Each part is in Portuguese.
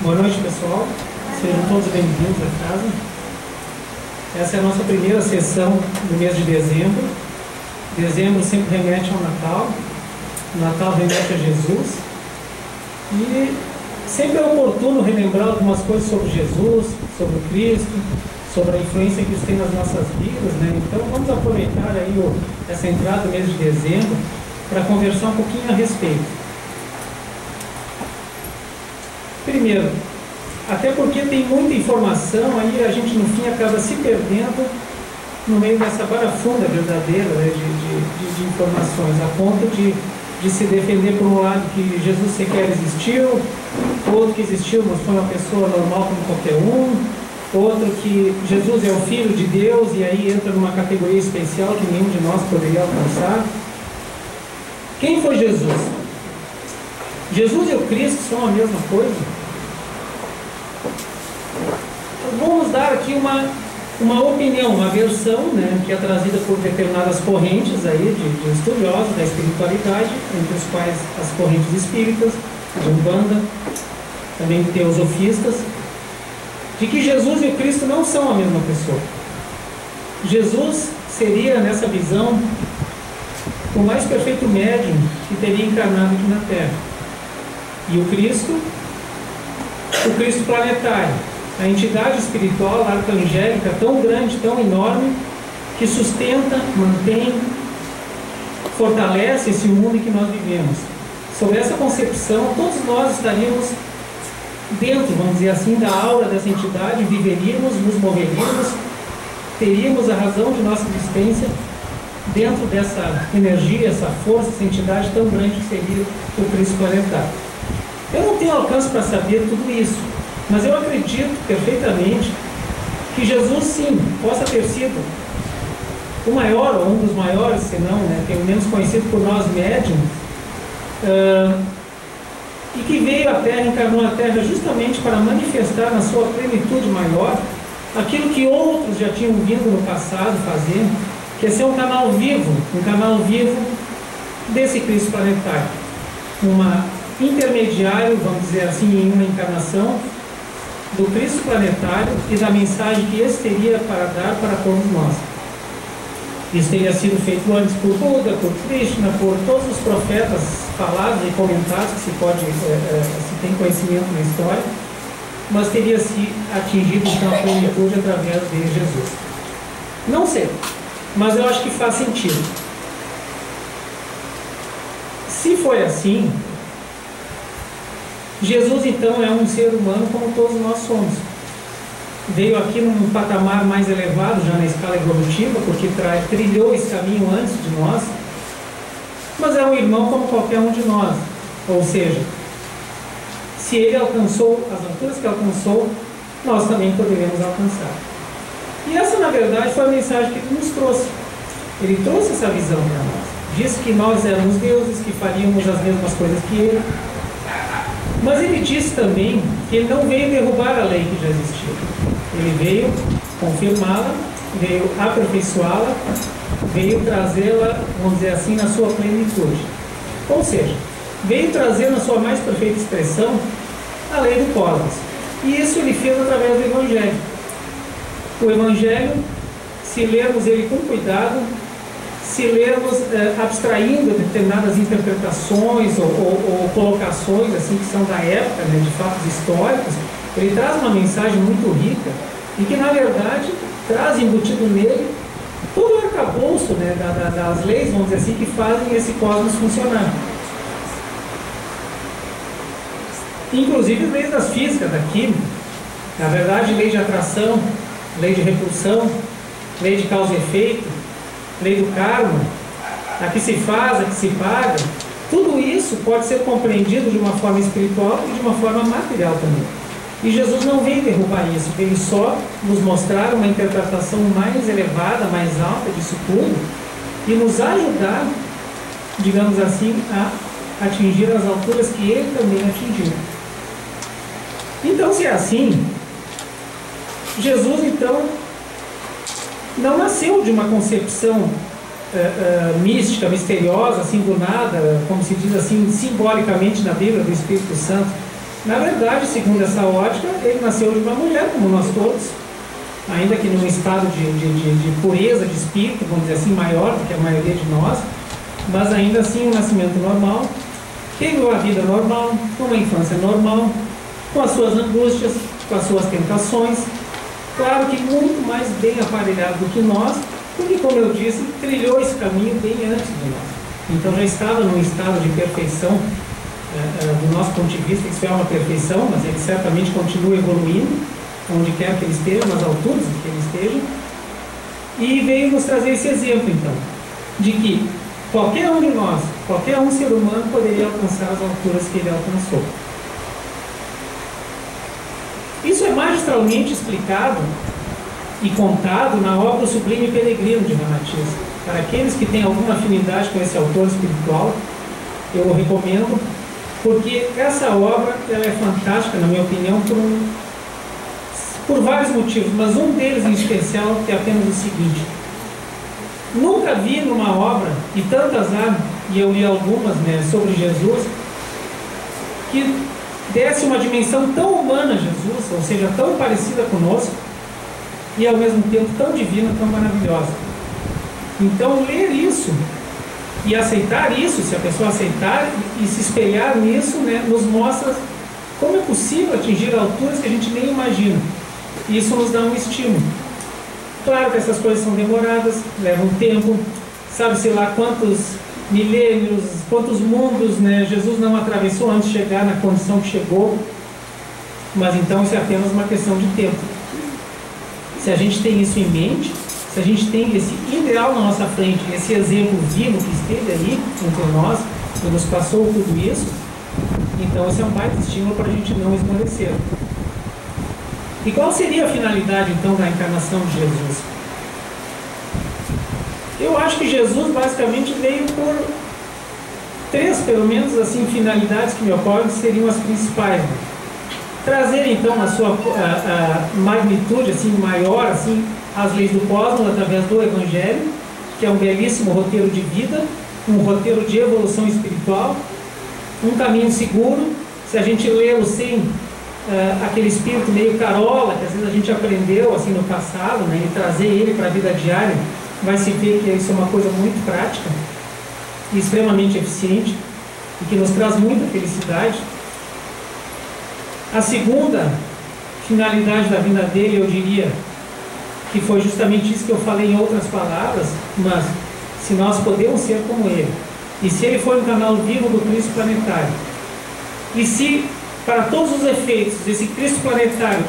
Boa noite, pessoal. Sejam todos bem-vindos à casa. Essa é a nossa primeira sessão do mês de dezembro. Dezembro sempre remete ao Natal. O Natal remete a Jesus. E sempre é oportuno relembrar algumas coisas sobre Jesus, sobre o Cristo, sobre a influência que isso tem nas nossas vidas, né? Então vamos aproveitar aí essa entrada do mês de dezembro para conversar um pouquinho a respeito. Primeiro, até porque tem muita informação, aí a gente no fim acaba se perdendo no meio dessa barafunda verdadeira, né, de informações, a ponto de se defender por um lado que Jesus sequer existiu, outro que existiu, mas foi uma pessoa normal como qualquer um, outro que Jesus é o Filho de Deus e aí entra numa categoria especial que nenhum de nós poderia alcançar. Quem foi Jesus? Jesus e o Cristo são a mesma coisa? Vamos dar aqui uma opinião, uma versão, né, que é trazida por determinadas correntes aí de estudiosos da espiritualidade, entre os quais as correntes espíritas, de Umbanda, também de teosofistas, de que Jesus e o Cristo não são a mesma pessoa. Jesus seria, nessa visão, o mais perfeito médium que teria encarnado aqui na Terra. E o Cristo planetário, a entidade espiritual arcangélica tão grande, tão enorme, que sustenta, mantém, fortalece esse mundo em que nós vivemos. Sobre essa concepção, todos nós estaríamos dentro, vamos dizer assim, da aura dessa entidade, viveríamos, nos moveríamos, teríamos a razão de nossa existência dentro dessa energia, essa força, essa entidade tão grande que seria o Cristo planetário. Eu não tenho alcance para saber tudo isso, mas eu acredito perfeitamente que Jesus, sim, possa ter sido o maior, ou um dos maiores, se não, né, pelo menos conhecido por nós médiuns, e que veio à Terra, encarnou a Terra justamente para manifestar na sua plenitude maior aquilo que outros já tinham vindo no passado fazer, que é ser um canal vivo desse Cristo planetário, intermediário, vamos dizer assim, em uma encarnação do Cristo planetário e da mensagem que esse teria para dar para todos nós. Isso teria sido feito antes por Buda, por Krishna, por todos os profetas falados e comentados que se tem conhecimento na história, mas teria se atingido então a plenitude através de Jesus. Não sei, mas eu acho que faz sentido. Se foi assim, Jesus então é um ser humano como todos nós somos. Veio aqui num patamar mais elevado, já na escala evolutiva, porque trilhou esse caminho antes de nós, mas é um irmão como qualquer um de nós. Ou seja, se ele alcançou as alturas que alcançou, nós também poderemos alcançar. E essa, na verdade, foi a mensagem que ele nos trouxe. Ele trouxe essa visão para nós. Disse que nós éramos deuses, que faríamos as mesmas coisas que ele. Mas ele disse também que ele não veio derrubar a lei que já existia. Ele veio confirmá-la, veio aperfeiçoá-la, veio trazê-la, vamos dizer assim, na sua plenitude. Ou seja, veio trazer na sua mais perfeita expressão a lei do cosmos. E isso ele fez através do Evangelho. O Evangelho, se lermos ele com cuidado, se lermos abstraindo determinadas interpretações ou colocações assim, que são da época, né, de fatos históricos, ele traz uma mensagem muito rica e que, na verdade, traz embutido nele todo o arcabouço, né, das leis, vamos dizer assim, que fazem esse cosmos funcionar. Inclusive as leis das físicas, da química, na verdade, lei de atração, lei de repulsão, lei de causa e efeito, lei do karma, a que se faz, a que se paga, tudo isso pode ser compreendido de uma forma espiritual e de uma forma material também. E Jesus não veio derrubar isso, veio só nos mostrar uma interpretação mais elevada, mais alta disso tudo e nos ajudar, digamos assim, a atingir as alturas que ele também atingiu. Então, se é assim, Jesus então não nasceu de uma concepção mística, misteriosa, assim do nada, como se diz assim simbolicamente na Bíblia, do Espírito Santo. Na verdade, segundo essa ótica, ele nasceu de uma mulher, como nós todos, ainda que num estado de pureza de espírito, vamos dizer assim, maior do que a maioria de nós, mas ainda assim um nascimento normal, teve uma vida normal, uma infância normal, com as suas angústias, com as suas tentações, claro que muito mais bem aparelhado do que nós, porque, como eu disse, trilhou esse caminho bem antes de nós. Então já estava num estado de perfeição, do nosso ponto de vista, isso é uma perfeição, mas ele certamente continua evoluindo, onde quer que ele esteja, nas alturas em que ele esteja, e veio nos trazer esse exemplo, então, de que qualquer um de nós, qualquer um ser humano poderia alcançar as alturas que ele alcançou. Isso é magistralmente explicado e contado na obra O Sublime Peregrino de Ramatiz. Para aqueles que têm alguma afinidade com esse autor espiritual, eu o recomendo, porque essa obra ela é fantástica, na minha opinião, por vários motivos, mas um deles em especial é apenas o seguinte: nunca vi numa obra, e tantas há, e eu li algumas, né, sobre Jesus, que desse uma dimensão tão humana a Jesus, ou seja, tão parecida conosco, e ao mesmo tempo tão divina, tão maravilhosa. Então, ler isso e aceitar isso, se a pessoa aceitar e se espelhar nisso, né, nos mostra como é possível atingir alturas que a gente nem imagina. E isso nos dá um estímulo. Claro que essas coisas são demoradas, levam tempo, sabe-se lá quantos milênios, quantos mundos, né, Jesus não atravessou antes de chegar na condição que chegou, mas então isso é apenas uma questão de tempo. Se a gente tem isso em mente, se a gente tem esse ideal na nossa frente, esse exemplo vivo que esteve aí entre nós, que nos passou tudo isso, então esse é um baita estímulo para a gente não esmorecer. E qual seria a finalidade então da encarnação de Jesus? Eu acho que Jesus basicamente veio por três, pelo menos assim, finalidades que me ocorrem, que seriam as principais. Trazer então a sua magnitude assim, maior, assim, as leis do cosmos através do Evangelho, que é um belíssimo roteiro de vida, um roteiro de evolução espiritual, um caminho seguro. Se a gente lê-lo sem aquele espírito meio carola, que às vezes a gente aprendeu assim no passado, né, e trazer ele para a vida diária, vai se ver que isso é uma coisa muito prática e extremamente eficiente e que nos traz muita felicidade. A segunda finalidade da vinda dele, eu diria que foi justamente isso que eu falei em outras palavras, mas se nós podemos ser como ele, e se ele for um canal vivo do Cristo planetário, e se para todos os efeitos esse Cristo planetário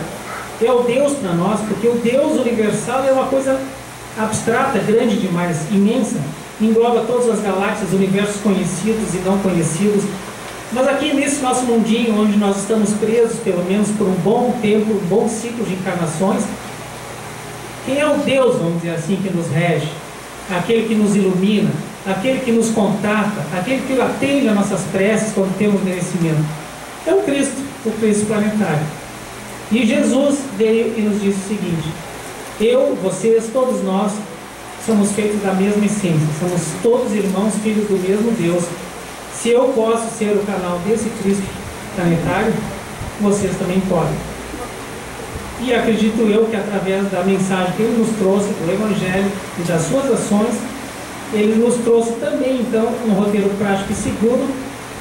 é o Deus para nós, porque o Deus universal é uma coisa abstrata, grande demais, imensa, engloba todas as galáxias, universos conhecidos e não conhecidos, mas aqui nesse nosso mundinho, onde nós estamos presos, pelo menos por um bom tempo, um bom ciclo de encarnações, quem é o Deus, vamos dizer assim, que nos rege? Aquele que nos ilumina, aquele que nos contata, aquele que atende a nossas preces quando temos merecimento. É o Cristo planetário. E Jesus veio e nos disse o seguinte: eu, vocês, todos nós, somos feitos da mesma essência, somos todos irmãos, filhos do mesmo Deus. Se eu posso ser o canal desse Cristo planetário, vocês também podem. E acredito eu que através da mensagem que ele nos trouxe, do Evangelho e das suas ações, ele nos trouxe também então um roteiro prático e seguro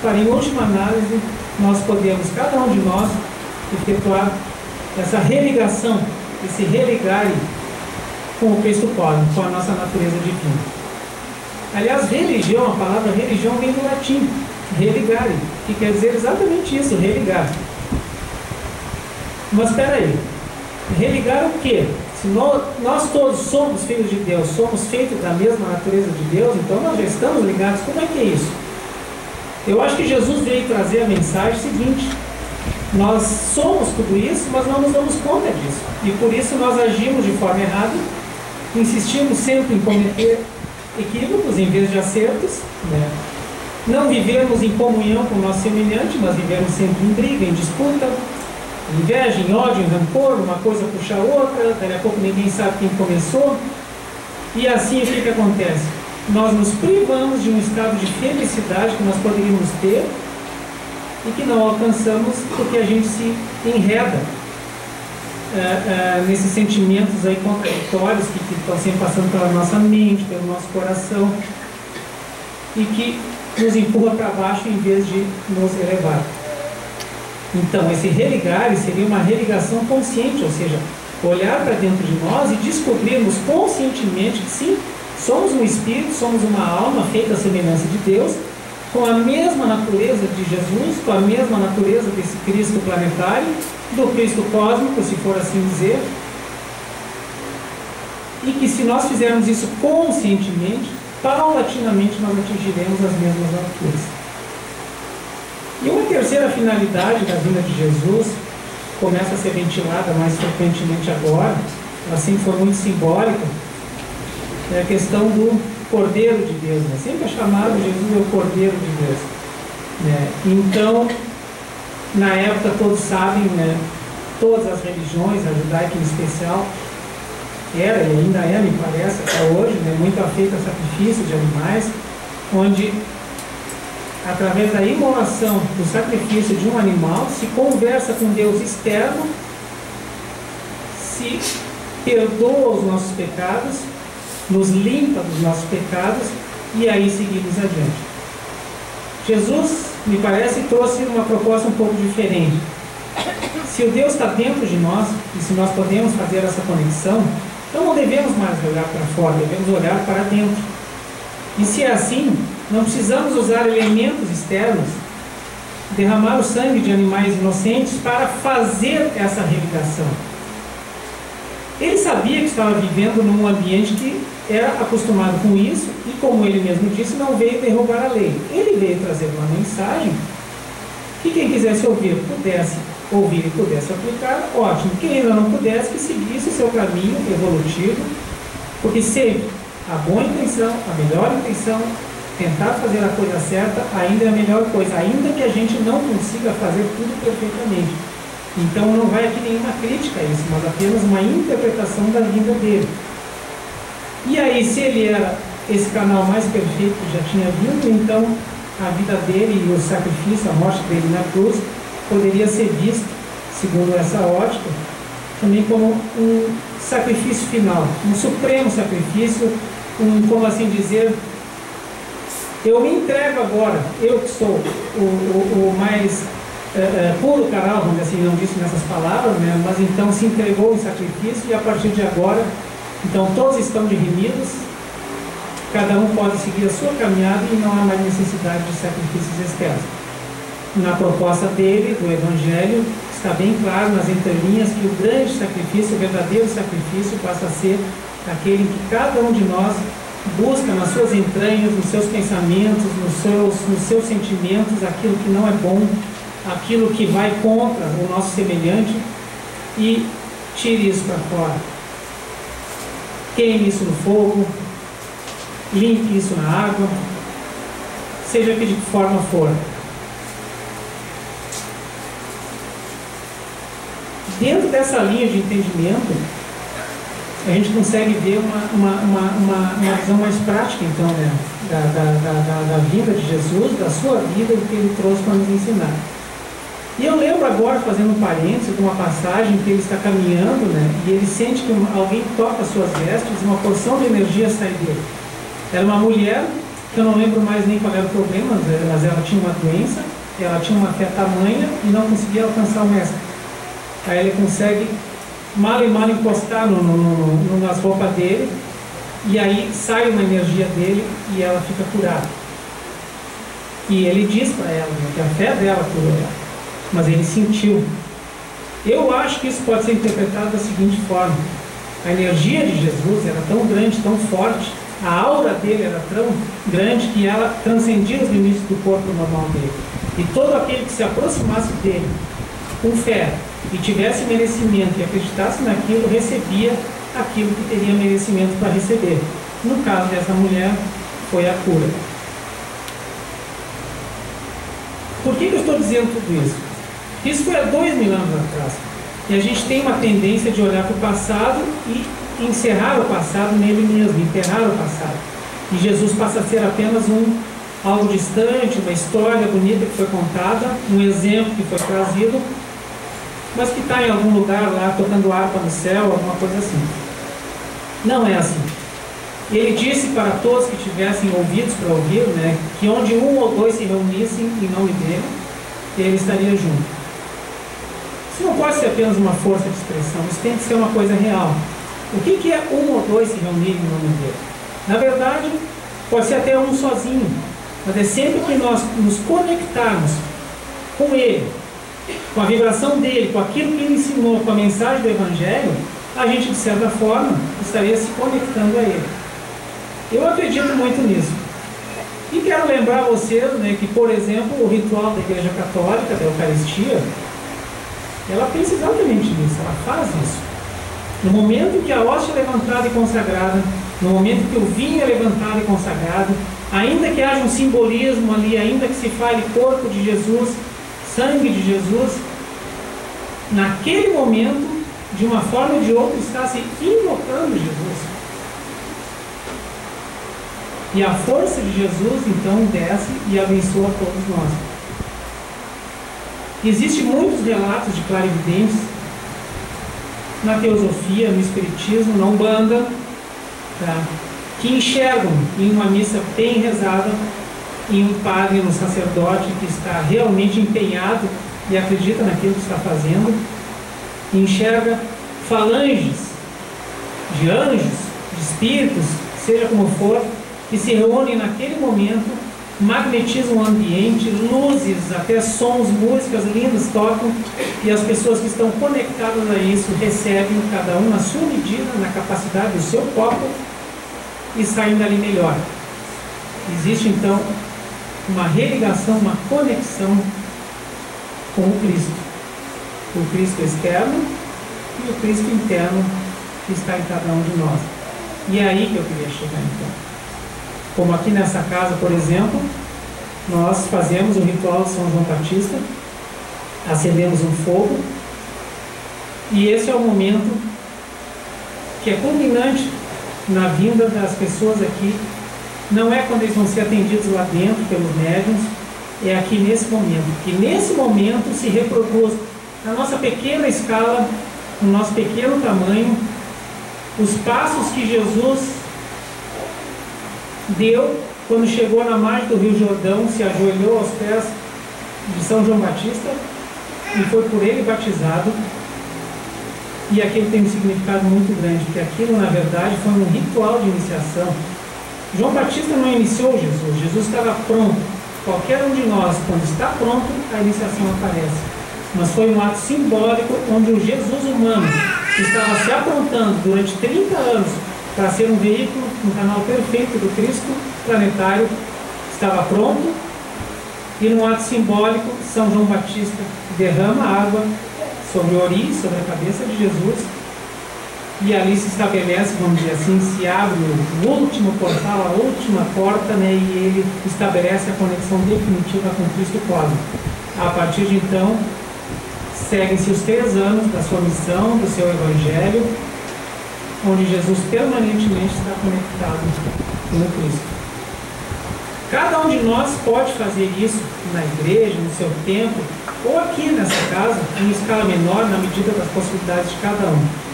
para, em última análise, nós podemos, cada um de nós, efetuar essa religação, esse religar com o Cristo cósmico, com a nossa natureza divina. Aliás, religião, a palavra religião vem do latim, religare, que quer dizer exatamente isso, religar. Mas espera aí, religar o quê? Se nós todos somos filhos de Deus, somos feitos da mesma natureza de Deus, então nós já estamos ligados. Como é que é isso? Eu acho que Jesus veio trazer a mensagem seguinte: nós somos tudo isso, mas não nos damos conta disso, e por isso nós agimos de forma errada, insistimos sempre em cometer equívocos em vez de acertos, né? Não vivemos em comunhão com o nosso semelhante, mas vivemos sempre em briga, em disputa, em inveja, em ódio, em rancor, uma coisa puxa a outra, daqui a pouco ninguém sabe quem começou, e assim o que acontece? Nós nos privamos de um estado de felicidade que nós poderíamos ter e que não alcançamos porque a gente se enreda nesses sentimentos aí contraditórios que estão sempre passando pela nossa mente, pelo nosso coração, e que nos empurra para baixo em vez de nos elevar. Então, esse religar seria uma religação consciente, ou seja, olhar para dentro de nós e descobrirmos conscientemente que sim, somos um espírito, somos uma alma feita à semelhança de Deus, com a mesma natureza de Jesus, com a mesma natureza desse Cristo planetário, do Cristo cósmico, se for assim dizer, e que se nós fizermos isso conscientemente, paulatinamente nós atingiremos as mesmas alturas. E uma terceira finalidade da vinda de Jesus começa a ser ventilada mais frequentemente agora, ela sempre foi muito simbólica, é a questão do Cordeiro de Deus, né? Sempre é chamado Jesus é o Cordeiro de Deus, né? Então, na época todos sabem, né, todas as religiões, a judaica em especial, era e ainda é, me parece, até hoje, né, muito afeita a sacrifício de animais, onde através da imolação do sacrifício de um animal se conversa com Deus externo, se perdoa os nossos pecados, nos limpa dos nossos pecados e aí seguimos adiante. Jesus, me parece, trouxe uma proposta um pouco diferente. Se o Deus está dentro de nós e se nós podemos fazer essa conexão, então não devemos mais olhar para fora, devemos olhar para dentro. E se é assim, não precisamos usar elementos externos, derramar o sangue de animais inocentes para fazer essa religação. Ele sabia que estava vivendo num ambiente que era acostumado com isso e, como ele mesmo disse, não veio derrubar a lei. Ele veio trazer uma mensagem que quem quisesse ouvir, pudesse ouvir e pudesse aplicar, ótimo. Quem ainda não pudesse, que seguisse o seu caminho evolutivo, porque sempre a boa intenção, a melhor intenção, tentar fazer a coisa certa ainda é a melhor coisa, ainda que a gente não consiga fazer tudo perfeitamente. Então não vai aqui nenhuma crítica a isso, mas apenas uma interpretação da vida dele. E aí, se ele era esse canal mais perfeito que já tinha vindo, então a vida dele e o sacrifício, a morte dele na cruz, poderia ser visto, segundo essa ótica, também como um sacrifício final, um supremo sacrifício, como assim dizer, eu me entrego agora, eu que sou o mais puro canal, vamos dizer assim, não disse nessas palavras, né? Mas então se entregou em sacrifício e a partir de agora, então todos estão redimidos, cada um pode seguir a sua caminhada e não há mais necessidade de sacrifícios externos. Na proposta dele, do Evangelho, está bem claro nas entrelinhas que o grande sacrifício, o verdadeiro sacrifício, passa a ser aquele que cada um de nós busca nas suas entranhas, nos seus pensamentos, nos seus sentimentos, aquilo que não é bom, aquilo que vai contra o nosso semelhante e tire isso para fora. Queime isso no fogo, limpe isso na água, seja que de que forma for. Dentro dessa linha de entendimento, a gente consegue ver uma visão mais prática, então, né, da vida de Jesus, da sua vida, do que ele trouxe para nos ensinar. E eu lembro agora, fazendo um parênteses, de uma passagem que ele está caminhando, né, e ele sente que alguém toca as suas vestes e uma porção de energia sai dele. Era uma mulher, que eu não lembro mais nem qual era o problema, mas ela tinha uma doença, ela tinha uma fé tamanha e não conseguia alcançar o mestre. Aí ele consegue mal e mal encostar nas roupas dele, e aí sai uma energia dele e ela fica curada. E ele diz para ela, né, que a fé dela curou ela, mas ele sentiu. Eu acho que isso pode ser interpretado da seguinte forma: a energia de Jesus era tão grande, tão forte, a aura dele era tão grande que ela transcendia os limites do corpo normal dele. E todo aquele que se aproximasse dele com fé e tivesse merecimento e acreditasse naquilo, recebia aquilo que teria merecimento para receber. No caso dessa mulher, foi a cura. Por que eu estou dizendo tudo isso? Isso foi há 2000 anos atrás. E a gente tem uma tendência de olhar para o passado e encerrar o passado nele mesmo, enterrar o passado. E Jesus passa a ser apenas um algo distante, uma história bonita que foi contada, um exemplo que foi trazido, mas que está em algum lugar lá, tocando harpa no céu, alguma coisa assim. Não é assim. Ele disse para todos que tivessem ouvidos para ouvir, né, que onde um ou dois se reunissem em nome dele, ele estaria junto. Isso não pode ser apenas uma força de expressão, isso tem que ser uma coisa real. O que é um ou dois se reunirem em nome dele? Na verdade, pode ser até um sozinho, mas é sempre que nós nos conectarmos com ele, com a vibração dele, com aquilo que ele ensinou, com a mensagem do Evangelho, a gente, de certa forma, estaria se conectando a ele. Eu acredito muito nisso. E quero lembrar a vocês, né, que, por exemplo, o ritual da Igreja Católica, da Eucaristia, ela pensa exatamente nisso, ela faz isso. No momento que a hóstia é levantada e consagrada, no momento que o vinho é levantado e consagrado, ainda que haja um simbolismo ali, ainda que se fale corpo de Jesus, sangue de Jesus, naquele momento, de uma forma ou de outra, está se invocando Jesus. E a força de Jesus, então, desce e abençoa todos nós. Existem muitos relatos de clarividentes na teosofia, no espiritismo, na Umbanda, tá, que enxergam em uma missa bem rezada, em um padre, um sacerdote que está realmente empenhado e acredita naquilo que está fazendo, enxerga falanges de anjos, de espíritos, seja como for, que se reúnem naquele momento, magnetizam o ambiente, luzes, até sons, músicas lindas tocam, e as pessoas que estão conectadas a isso recebem, cada um na sua medida, na capacidade do seu copo, e saem dali melhor. Existe então uma religação, uma conexão com o Cristo externo e o Cristo interno que está em cada um de nós. E é aí que eu queria chegar então. Como aqui nessa casa, por exemplo, nós fazemos o ritual de São João Batista, acendemos um fogo, e esse é o momento que é culminante na vinda das pessoas aqui. Não é quando eles vão ser atendidos lá dentro pelos médiuns, é aqui nesse momento, que nesse momento se reproduz, na nossa pequena escala, no nosso pequeno tamanho, os passos que Jesus deu quando chegou na margem do Rio Jordão, se ajoelhou aos pés de São João Batista e foi por ele batizado. E aquilo tem um significado muito grande, porque aquilo na verdade foi um ritual de iniciação. João Batista não iniciou Jesus, Jesus estava pronto. Qualquer um de nós, quando está pronto, a iniciação aparece. Mas foi um ato simbólico onde o Jesus humano, que estava se aprontando durante 30 anos para ser um veículo, um canal perfeito do Cristo planetário, estava pronto, e num ato simbólico, São João Batista derrama água sobre o ori, sobre a cabeça de Jesus, e ali se estabelece, vamos dizer assim, se abre o último portal, a última porta, né, e ele estabelece a conexão definitiva com Cristo cósmico. A partir de então, seguem-se os 3 anos da sua missão, do seu Evangelho, onde Jesus permanentemente está conectado com o Cristo. Cada um de nós pode fazer isso na igreja, no seu templo, ou aqui nessa casa, em escala menor, na medida das possibilidades de cada um.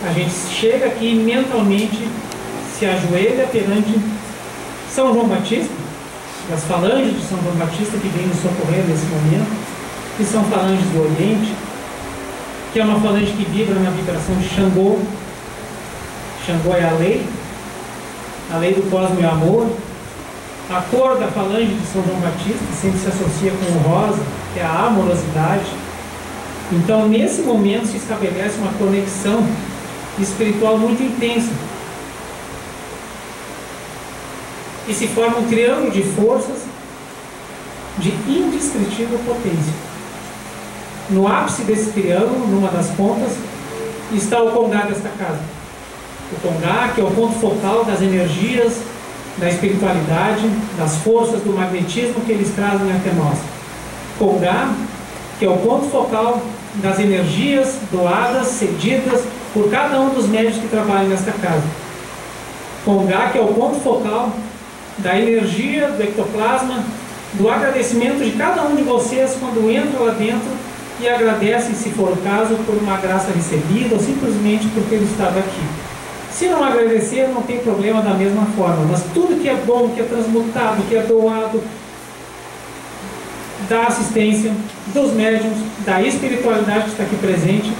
A gente chega aqui e mentalmente se ajoelha perante São João Batista, das falanges de São João Batista que vem nos socorrer nesse momento, que são falanges do Oriente, que é uma falange que vibra na vibração de Xangô. Xangô é a lei do cosmo e amor. A cor da falange de São João Batista sempre se associa com o rosa, que é a amorosidade. Então, nesse momento se estabelece uma conexão espiritual muito intensa. E se forma um triângulo de forças de indescritível potência. No ápice desse triângulo, numa das pontas, está o Congá desta casa. O Congá, que é o ponto focal das energias, da espiritualidade, das forças do magnetismo que eles trazem até nós. Congá, que é o ponto focal das energias doadas, cedidas por cada um dos médios que trabalham nesta casa. Congá, que é o ponto focal da energia, do ectoplasma, do agradecimento de cada um de vocês quando entra lá dentro e agradecem, se for o caso, por uma graça recebida ou simplesmente porque ele estava aqui. Se não agradecer, não tem problema da mesma forma, mas tudo que é bom, que é transmutado, que é doado, da assistência, dos médiuns, da espiritualidade que está aqui presente,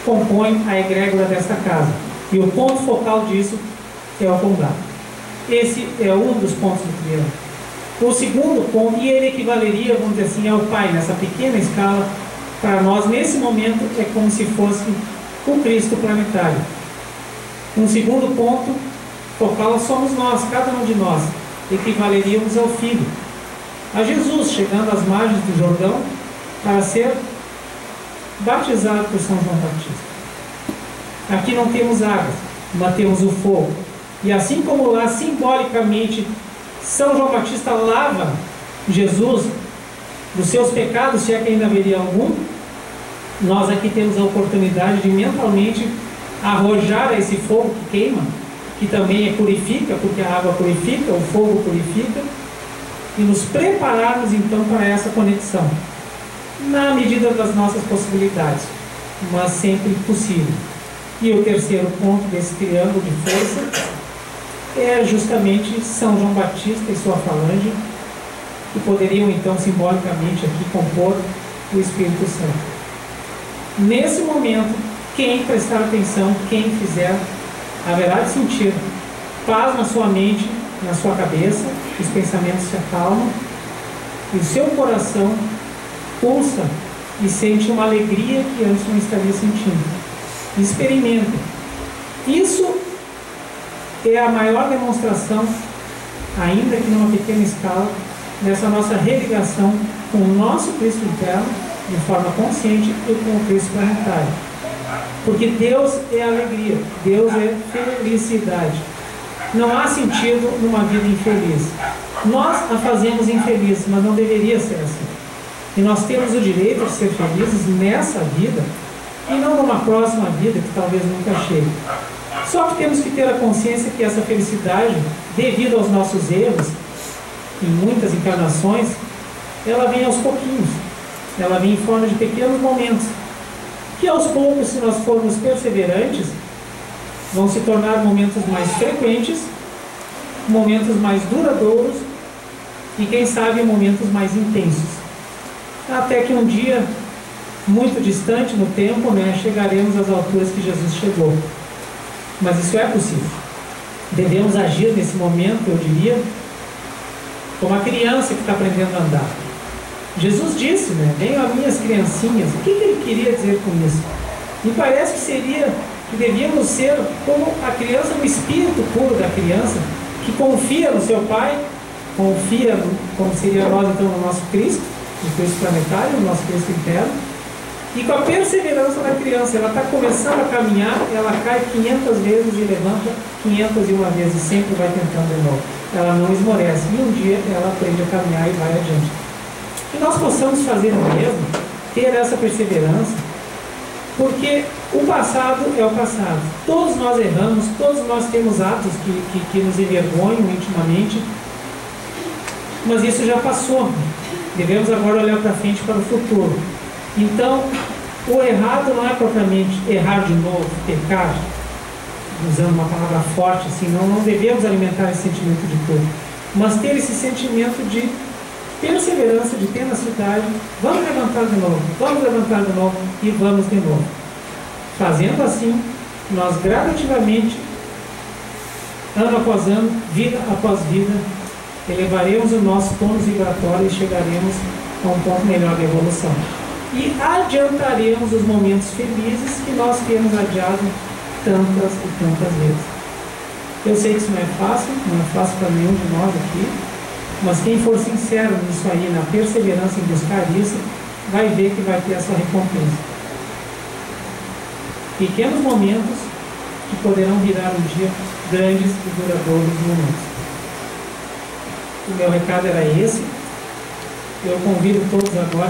compõe a egrégora desta casa. E o ponto focal disso é o Condado. Esse é um dos pontos do primeiro. O segundo ponto, e ele equivaleria, vamos dizer assim, ao Pai, nessa pequena escala, para nós, nesse momento, é como se fosse o Cristo planetário. Um segundo ponto focal somos nós, cada um de nós, equivaleríamos ao Filho, a Jesus, chegando às margens do Jordão para ser batizado por São João Batista. Aqui não temos águas, mas temos o fogo. E assim como lá, simbolicamente, São João Batista lava Jesus dos seus pecados, se é que ainda haveria algum, nós aqui temos a oportunidade de mentalmente arrojar esse fogo que queima, que também purifica, porque a água purifica, o fogo purifica, e nos prepararmos então para essa conexão, na medida das nossas possibilidades, mas sempre possível. E o terceiro ponto desse triângulo de força é justamente São João Batista e sua falange, que poderiam então simbolicamente aqui compor o Espírito Santo. Nesse momento, quem prestar atenção, quem fizer, haverá de sentir paz na sua mente, na sua cabeça, os pensamentos se acalmam e o seu coração pulsa e sente uma alegria que antes não estaria sentindo. Experimenta. Isso é a maior demonstração, ainda que numa pequena escala, dessa nossa religação com o nosso Cristo interno, de forma consciente, e com o Cristo planetário. Porque Deus é alegria, Deus é felicidade. Não há sentido numa vida infeliz. Nós a fazemos infeliz, mas não deveria ser assim. E nós temos o direito de ser felizes nessa vida e não numa próxima vida que talvez nunca chegue. Só que temos que ter a consciência que essa felicidade, devido aos nossos erros, em muitas encarnações, ela vem aos pouquinhos. Ela vem em forma de pequenos momentos, que aos poucos, se nós formos perseverantes, vão se tornar momentos mais frequentes, momentos mais duradouros e, quem sabe, momentos mais intensos. Até que um dia, muito distante no tempo, chegaremos às alturas que Jesus chegou. Mas isso é possível. Devemos agir nesse momento, eu diria, como a criança que está aprendendo a andar. Jesus disse, venham as minhas criancinhas. O que ele queria dizer com isso? Me parece que seria que devíamos ser como a criança, no espírito puro da criança, que confia no seu Pai, confia, como seria nós então no nosso Cristo, no Cristo planetário, no nosso Cristo interno, e com a perseverança da criança. Ela está começando a caminhar, ela cai 500 vezes e levanta 501 vezes, e sempre vai tentando de novo. Ela não esmorece, e um dia ela aprende a caminhar e vai adiante. Que nós possamos fazer o mesmo, ter essa perseverança, porque o passado é o passado. Todos nós erramos, todos nós temos atos que nos envergonham intimamente, mas isso já passou. Devemos agora olhar para frente, para o futuro. Então, o errado não é propriamente errar de novo, pecar, usando uma palavra forte, assim, não devemos alimentar esse sentimento de culpa, mas ter esse sentimento de perseverança, de tenacidade. Vamos levantar de novo e vamos de novo. Fazendo assim, nós gradativamente, ano após ano, vida após vida, elevaremos o nosso tônus vibratório e chegaremos a um ponto melhor de evolução. E adiantaremos os momentos felizes que nós temos adiado tantas e tantas vezes. Eu sei que isso não é fácil para nenhum de nós aqui, mas quem for sincero nisso aí, na perseverança em buscar isso, vai ver que vai ter essa recompensa. Pequenos momentos que poderão virar um dia grandes e duradouros momentos. O meu recado era esse. Eu convido todos agora